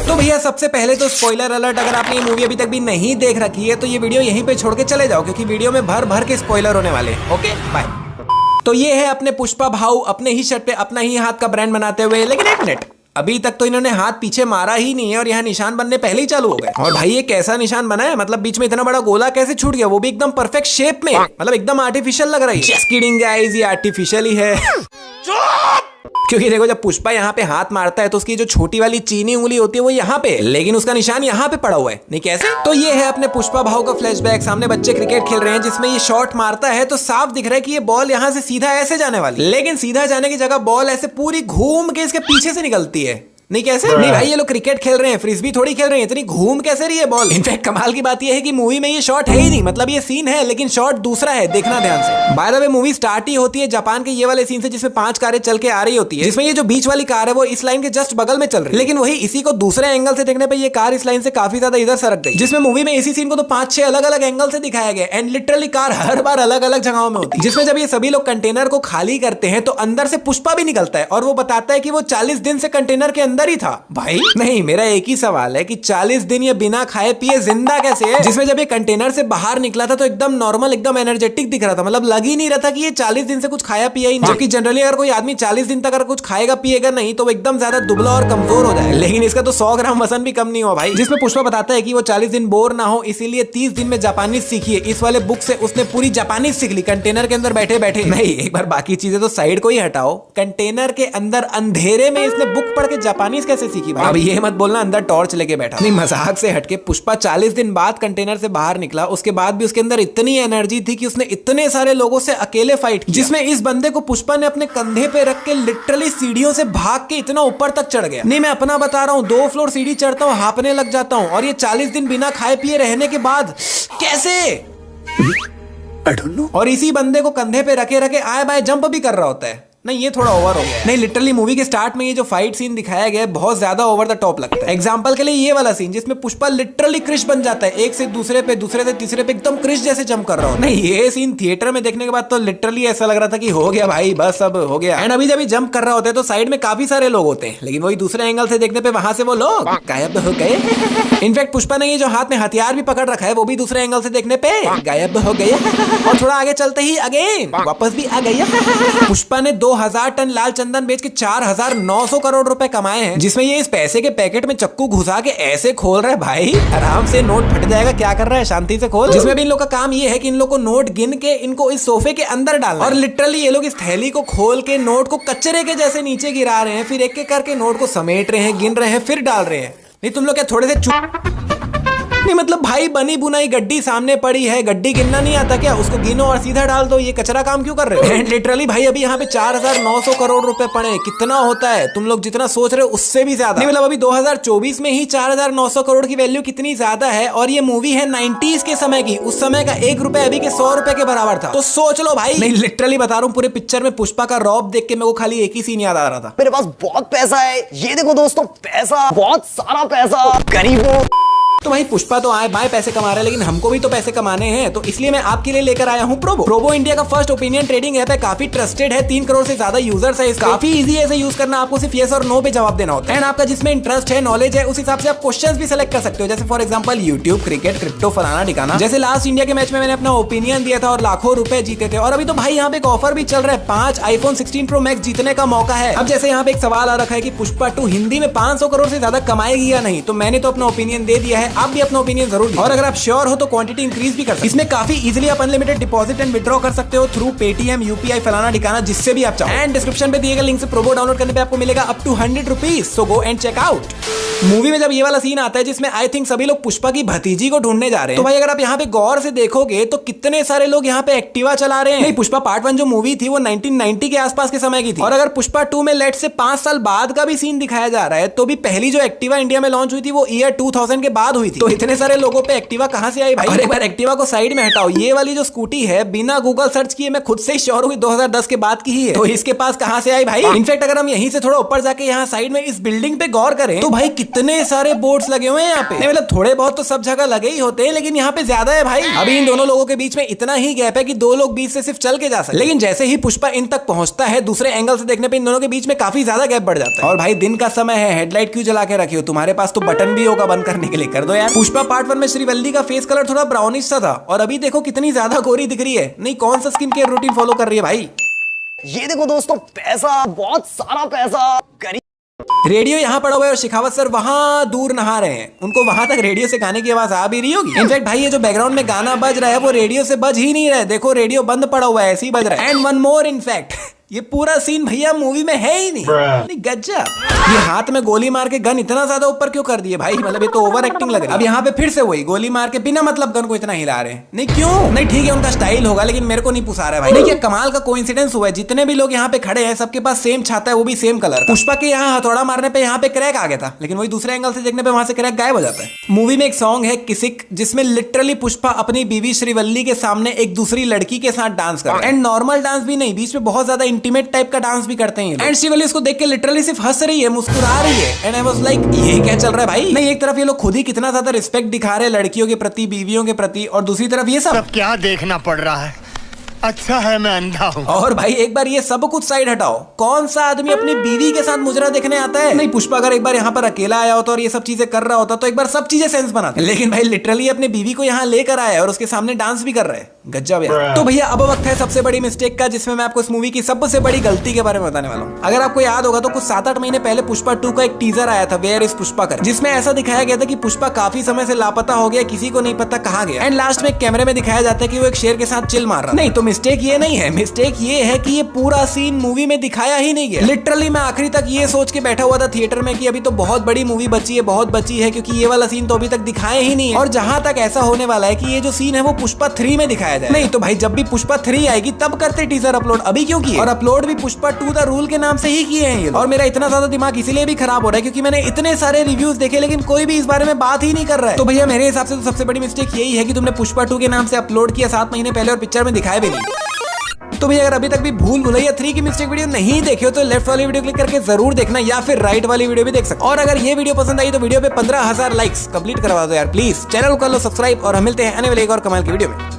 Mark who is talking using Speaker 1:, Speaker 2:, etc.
Speaker 1: तो भैया सबसे पहले तो स्पॉइलर अलर्ट, अगर आपने ये मूवी अभी तक भी नहीं देख रखी है तो ये वीडियो यहीं पे छोड़ के चले जाओ, क्योंकि वीडियो में भर भर के स्पॉइलर होने वाले हैं। Okay bye. तो ये है अपने पुष्पा भाऊ अपने ही शर्ट पे अपना ही हाथ का ब्रांड बनाते हुए, लेकिन एक मिनट, अभी तक तो इन्होंने हाथ पीछे मारा ही नहीं है और यहाँ निशान बनने पहले ही चालू हो गए। और भाई ये कैसा निशान बना है, मतलब बीच में इतना बड़ा गोला कैसे छूट गया, वो भी एकदम परफेक्ट शेप में, मतलब एकदम आर्टिफिशियल लग रही है। जस्ट किडिंग गाइस, ये आर्टिफिशियल ही है। क्योंकि देखो जब पुष्पा यहाँ पे हाथ मारता है तो उसकी जो छोटी वाली चीनी उंगली होती है वो यहाँ पे, लेकिन उसका निशान यहाँ पे पड़ा हुआ है। नहीं कैसे? तो ये है अपने पुष्पा भाव का फ्लैशबैक। सामने बच्चे क्रिकेट खेल रहे हैं जिसमें ये शॉट मारता है तो साफ दिख रहा है कि ये बॉल यहाँ से सीधा ऐसे जाने वाली, लेकिन सीधा जाने की जगह बॉल ऐसे पूरी घूम के इसके पीछे से निकलती है। नहीं कैसे? नहीं भाई, ये लोग क्रिकेट खेल रहे हैं, फ्रिस्बी थोड़ी खेल रहे हैं, इतनी घूम कैसे रही है बॉल। इनफैक्ट कमाल की बात ये है कि मूवी में ये शॉट है ही नहीं, मतलब ये सीन है लेकिन शॉट दूसरा है, देखना ध्यान से। By the way movie start ही होती है जापान के ये वाले सीन से जिसमें 5 कारें चल के आ रही होती है, जिसमें ये जो बीच वाली कार है वो इस लाइन के जस्ट बगल में चल रही है, लेकिन वही इसी को दूसरे एंगल से देखने पर ये कार इस लाइन से काफी ज्यादा इधर सरक गई, जिसमें मूवी में इसी सीन को तो 5-6 अलग अलग एंगल से दिखाया गया एंड लिटरली कार हर बार अलग अलग जगहों में होती है। जिसमें जब ये सभी लोग कंटेनर को खाली करते हैं तो अंदर से पुष्पा भी निकलता है और वो बताता है कि वो 40 दिन से कंटेनर के अंदर ही था। भाई नहीं, मेरा एक ही सवाल है कि 40 दिन ये बिना खाए पिए जिंदा कैसे है? जिसमें जब ये कंटेनर से बाहर निकला था तो एकदम नॉर्मल, एकदम एनर्जेटिक दिख रहा था, मतलब लग ही नहीं रहा था कि ये 40 दिन से कुछ खाया पिया ही नहीं। जबकि जनरली अगर कोई आदमी 40 दिन तक अगर कुछ खाएगा पिएगा नहीं तो वो एकदम ज्यादा दुबला और कमजोर हो जाए, लेकिन इसका तो 100 ग्राम वजन भी कम नहीं हुआ भाई। जिसमें पुष्पा बताता है कि वो 40 दिन बोर ना हो इसीलिए 30 दिन में जापानीज सीखी है। इस वाले बुक से उसने पूरी जापानीज सीख ली कंटेनर के अंदर बैठे बैठे। नहीं, एक बार बाकी चीजें तो साइड को ही हटाओ, कंटेनर के अंदर अंधेरे में इसने बुक पढ़ के जापानीज कैसे सीखी भाई? अब ये मत बोलना अंदर टॉर्च लेके बैठा। नहीं, मजाक से हटके पुष्पा 40 दिन बाद कंटेनर से बाहर निकला, उसके बाद भी उसके अंदर इतनी एनर्जी थी कि उसने इतने सारे लोगों से अकेले फाइट किया, जिसमें इस बंदे को पुष्पा ने अपने कंधे पे रख के लिटरली सीढ़ियों से भाग के इतना ऊपर तक चढ़ गया। नहीं, मैं अपना बता रहा हूँ, 2 फ्लोर सीढ़ी चढ़ता हूँ हांपने लग जाता हूँ, और ये 40 दिन बिना खाए पिए रहने के बाद कैसे? I don't know। और इसी बंदे को कंधे पे रखे रखे आए बाय जंप भी कर रहा होता है। नहीं, ये थोड़ा ओवर हो गया। नहीं, लिटरली मूवी के स्टार्ट में ये जो फाइट सीन दिखाया गया है बहुत ज्यादा ओवर द टॉप लगता है। एग्जांपल के लिए ये वाला सीन जिसमें पुष्पा लिटरली क्रिश बन जाता है, एक से दूसरे पे, दूसरे से तीसरे पे एकदम क्रिश जैसे जंप कर रहा हो। नहीं, ये सीन थिएटर में देखने के बाद तो लिटरली ऐसा लग रहा था कि हो गया भाई, बस अब हो गया। एंड अभी जब जंप कर रहा होता है तो साइड में काफी सारे लोग होते हैं, लेकिन वही दूसरे एंगल से देखने पे वहां से वो लोग गायब हो गए। इनफैक्ट पुष्पा ने ये जो हाथ में हथियार भी पकड़ रखा है वो भी दूसरे एंगल से देखने पे गायब हो गया। और थोड़ा आगे चलते ही अगेन वापस भी आ गया। पुष्पा ने 2000 टन लाल चंदन बेच के 4900 करोड़ रुपए कमाए हैं, जिसमें ये इस पैसे के पैकेट में चक्कू घुसा के ऐसे खोल रहे भाई, आराम से नोट फट जाएगा, क्या कर रहा है, शांति से खोल। जिसमें भी इन लोग का काम ये है कि इन लोग को नोट गिन के इनको इस सोफे के अंदर डालना, और लिटरली ये लोग इस थैली को खोल के नोट को कचरे के जैसे नीचे गिरा रहे हैं, फिर एक एक करके नोट को समेट रहे हैं, गिन रहे हैं, फिर डाल रहे हैं। नहीं, तुम लोग क्या थोड़े से नहीं, मतलब भाई बनी बुनाई गड्डी सामने पड़ी है, गड्डी गिनना नहीं आता क्या? उसको गिनो और सीधा डाल दो, ये कचरा काम क्यों कर रहे हो? लिटरली भाई अभी यहाँ पे 4900 करोड़ रुपए पड़े, कितना होता है? तुम लोग जितना सोच रहे हो उससे भी ज्यादा। नहीं, मतलब अभी 2024 में ही 4900 करोड़ की वैल्यू कितनी ज्यादा है, और ये मूवी है 90s के समय की। उस समय का 1 रुपए अभी के 100 रुपए के बराबर था, तो सोच लो भाई। नहीं, लिटरली बता रहा हूँ, पूरे पिक्चर में पुष्पा का रौब देख के मेरे को खाली एक ही सीन याद आ रहा था,
Speaker 2: मेरे पास बहुत पैसा है, ये देखो दोस्तों, पैसा, बहुत सारा पैसा, गरीबों।
Speaker 1: तो भाई पुष्पा तो आए बाय पैसे कमा रहे हैं, लेकिन हमको भी तो पैसे कमाने हैं, तो इसलिए मैं आपके लिए लेकर आया हूँ प्रोबो। प्रोबो इंडिया का फर्स्ट ओपिनियन ट्रेडिंग ऐप है, काफी ट्रस्टेड है, 3 करोड़ से ज्यादा यूजर्स है इसके। काफी इजी है इसे यूज करना, आपको सिर्फ यस और नो पे जवाब देना होता है, एंड आपका जिसमें इंटरेस्ट है, नॉलेज है, उस हिसाब से आप क्वेश्चंस भी सिलेक्ट कर सकते हो, जैसे for example YouTube, cricket, crypto, फलाना ठिकाना। जैसे लास्ट इंडिया के मैच में मैंने अपना ओपिनियन दिया था और लाखों रुपए जीते थे, और अभी तो भाई यहाँ पे एक ऑफर भी चल रहा है, 5 iPhone 16 Pro Max जीतने का मौका है। अब जैसे यहाँ पे एक सवाल आ रखा है कि पुष्पा 2 हिंदी में 500 करोड़ से ज्यादा कमाएगी या नहीं, तो मैंने तो अपना ओपिनियन दे दिया है, आप भी अपना ओपिनियन जरूर, और अगर आप श्योर हो तो क्वांटिटी इंक्रीज भी कर सकते हो। इसमें काफी इजीली आप अनलिमिटेड डिपॉजिट एंड विड्रॉ कर सकते हो थ्रू पेटीएम, यूपीआई, फलाना ठिकाना, जिससे भी आप चाहो। एंड डिस्क्रिप्शन पे दिए गए लिंक से प्रोबो डाउनलोड करने पे आपको मिलेगा up to 100 rupees, so go and check out. Movie में जब ये वाला सीन आता है जिसमें आई थिंक सभी लोग पुष्पा की भतीजी को ढूंढने जा रहे हैं, तो भाई अगर आप यहाँ पे गौर से देखोगे तो कितने सारे लोग यहाँ पे एक्टिवा चला रहे हैं। नहीं, पुष्पा पार्ट 1 जो मूवी थी वो 1990 के आसपास के समय की थी, और अगर पुष्पा 2 में लेट से 5 साल बाद का भी सीन दिखाया जा रहा है, तो भी पहली जो एक्टिवा इंडिया में लॉन्च हुई थी वो ईयर 2000 के बाद हुई थी। तो इतने सारे लोगों पे एक्टिवा कहां से आई भाई? और एक बार एक्टिवा को साइड में हटाओ, ये वाली जो स्कूटी है बिना गूगल सर्च किए मैं खुद से ही श्योर हुई 2010 के बाद की ही है, तो इसके पास कहां से आई भाई? इनफैक्ट अगर हम यहीं से थोड़ा ऊपर जाके यहाँ साइड में इस बिल्डिंग पे गौर करें तो भाई इतने सारे बोर्ड्स लगे हुए हैं यहाँ पे। नहीं मतलब थोड़े बहुत तो सब जगह लगे ही होते हैं, लेकिन यहाँ पे ज्यादा है भाई। अभी इन दोनों लोगों के बीच में इतना ही गैप है कि दो लोग बीच से सिर्फ चल के जा सकते। लेकिन जैसे ही पुष्पा इन तक पहुंचता है, दूसरे एंगल से देखने पे इन दोनों के बीच में काफी ज्यादा गैप बढ़ जाता है। और भाई दिन का समय है, हेडलाइट क्यों जला के रखी हो? तुम्हारे पास तो बटन भी होगा बंद करने के लिए, कर दो यार। पुष्पा पार्ट 1 में श्रीवल्ली का फेस कलर थोड़ा ब्राउनिश सा था, और अभी देखो कितनी ज्यादा गोरी दिख रही है। नहीं कौन सा स्किन केयर रूटीन फॉलो कर रही है भाई?
Speaker 2: ये देखो दोस्तों, पैसा, बहुत सारा पैसा।
Speaker 1: रेडियो यहाँ पड़ा हुआ है और शेखावत सर वहां दूर नहा रहे हैं। उनको वहां तक रेडियो से गाने की आवाज आ भी रही होगी। इनफैक्ट भाई ये जो बैकग्राउंड में गाना बज रहा है वो रेडियो से बज ही नहीं रहा है। देखो रेडियो बंद पड़ा हुआ है, ऐसे ही बज रहा है। एंड वन मोर इनफैक्ट ये पूरा सीन भैया मूवी में है ही नहीं। गज्जा, ये हाथ में गोली मार के गन इतना ज्यादा ऊपर क्यों कर दिए भाई? मतलब ये तो ओवर एक्टिंग लग रही है। अब यहाँ पे फिर से वही गोली मार के बिना मतलब गन को इतना हिला रहे हैं। नहीं क्यों? नहीं ठीक है उनका स्टाइल होगा, लेकिन मेरे को नहीं पुसा रहा है भाई। नहीं क्या कमाल का कोइंसिडेंस हुआ है, जितने भी लोग यहाँ पे खड़े हैं सबके पास सेम छाता है, वो भी सेम कलर। पुष्पा के यहाँ हथौड़ा मारने पे यहाँ पे क्रैक आ गया था, लेकिन वही दूसरे एंगल से देखने पे वहां से क्रैक गायब हो जाता है। मूवी में एक सॉन्ग है किसिक, जिसमें लिटरली पुष्पा अपनी बीवी श्रीवल्ली के सामने एक दूसरी लड़की के साथ डांस कर रहा है। एंड नॉर्मल डांस भी नहीं, बीच में बहुत ज्यादा इंटीमेट टाइप का भी करते हैं। एंड श्रीवल्ली इसको देख के लिटरली सिर्फ हंस रही है, मुस्कुरा रही है। एंड आई वाज लाइक ये क्या चल रहा है भाई? नहीं एक तरफ ये लोग खुद ही कितना ज्यादा रिस्पेक्ट दिखा रहे हैं लड़कियों के प्रति, बीवियों के प्रति, और दूसरी तरफ ये सब
Speaker 3: क्या देखना पड़ रहा है। अच्छा है मैं अंधा हूँ।
Speaker 1: और भाई एक बार ये सब कुछ साइड हटाओ, कौन सा आदमी अपनी बीवी के साथ मुजरा देखने आता है? नहीं पुष्पा अगर एक बार यहाँ पर अकेला आया होता और ये सब चीजें कर रहा होता तो एक बार सब चीजें सेंस बनाते। लेकिन भाई लिटरली अपनी बीवी को यहाँ लेकर आया और उसके सामने डांस भी कर रहा है। गजब यार। तो भैया अब वक्त है सबसे बड़ी मिस्टेक का, जिसमें मैं आपको इस मूवी की सबसे बड़ी गलती के बारे में बताने वाला हूँ। अगर आपको याद होगा तो कुछ 7-8 महीने पहले पुष्पा 2 का एक टीजर आया था, वेयर इज पुष्पा कर, जिसमें ऐसा दिखाया गया था कि पुष्पा काफी समय से लापता हो गया, किसी को नहीं पता कहाँ गया। एंड लास्ट में कैमरे में दिखाया जाता है कि वो एक शेर के साथ चिल मार रहा है। नहीं तो मिस्टेक ये नहीं है, मिस्टेक ये है कि ये पूरा सीन मूवी में दिखाया ही नहीं गया। लिटरली मैं आखिरी तक ये सोच के बैठा हुआ था थिएटर में कि अभी तो बहुत बड़ी मूवी बची है, बहुत बची है, क्योंकि ये वाला सीन तो अभी तक दिखाया ही नहीं है। और जहां तक ऐसा होने वाला है कि ये जो सीन है वो पुष्पा 3 में दिखाया जाए। नहीं तो भाई जब भी पुष्पा 3 आएगी तब करते टीजर अपलोड, अभी क्यों किए? और अपलोड भी पुष्पा 2 द रूल के नाम से ही किए हैं ये। और मेरा इतना ज्यादा दिमाग इसीलिए भी खराब हो रहा है क्योंकि मैंने इतने सारे रिव्यूज देखे, लेकिन कोई भी इस बारे में बात ही नहीं कर रहा है। तो भैया मेरे हिसाब से तो सबसे बड़ी मिस्टेक यही है कि तुमने पुष्पा 2 के नाम से अपलोड किया 7 महीने पहले और पिक्चर में दिखाया भी नहीं। तो भैया अगर अभी तक भी भूल भुलैया 3 की मिस्टेक वीडियो नहीं देखी हो तो लेफ्ट वाली वीडियो क्लिक करके जरूर देखना, या फिर राइट वाली वीडियो भी देख सकते। और अगर ये वीडियो पसंद आई तो वीडियो पे 15,000 लाइक्स कंप्लीट करवा दो यार प्लीज। चैनल को कर लो सब्सक्राइब और हम मिलते हैं आने वाले एक और कमाल की वीडियो में।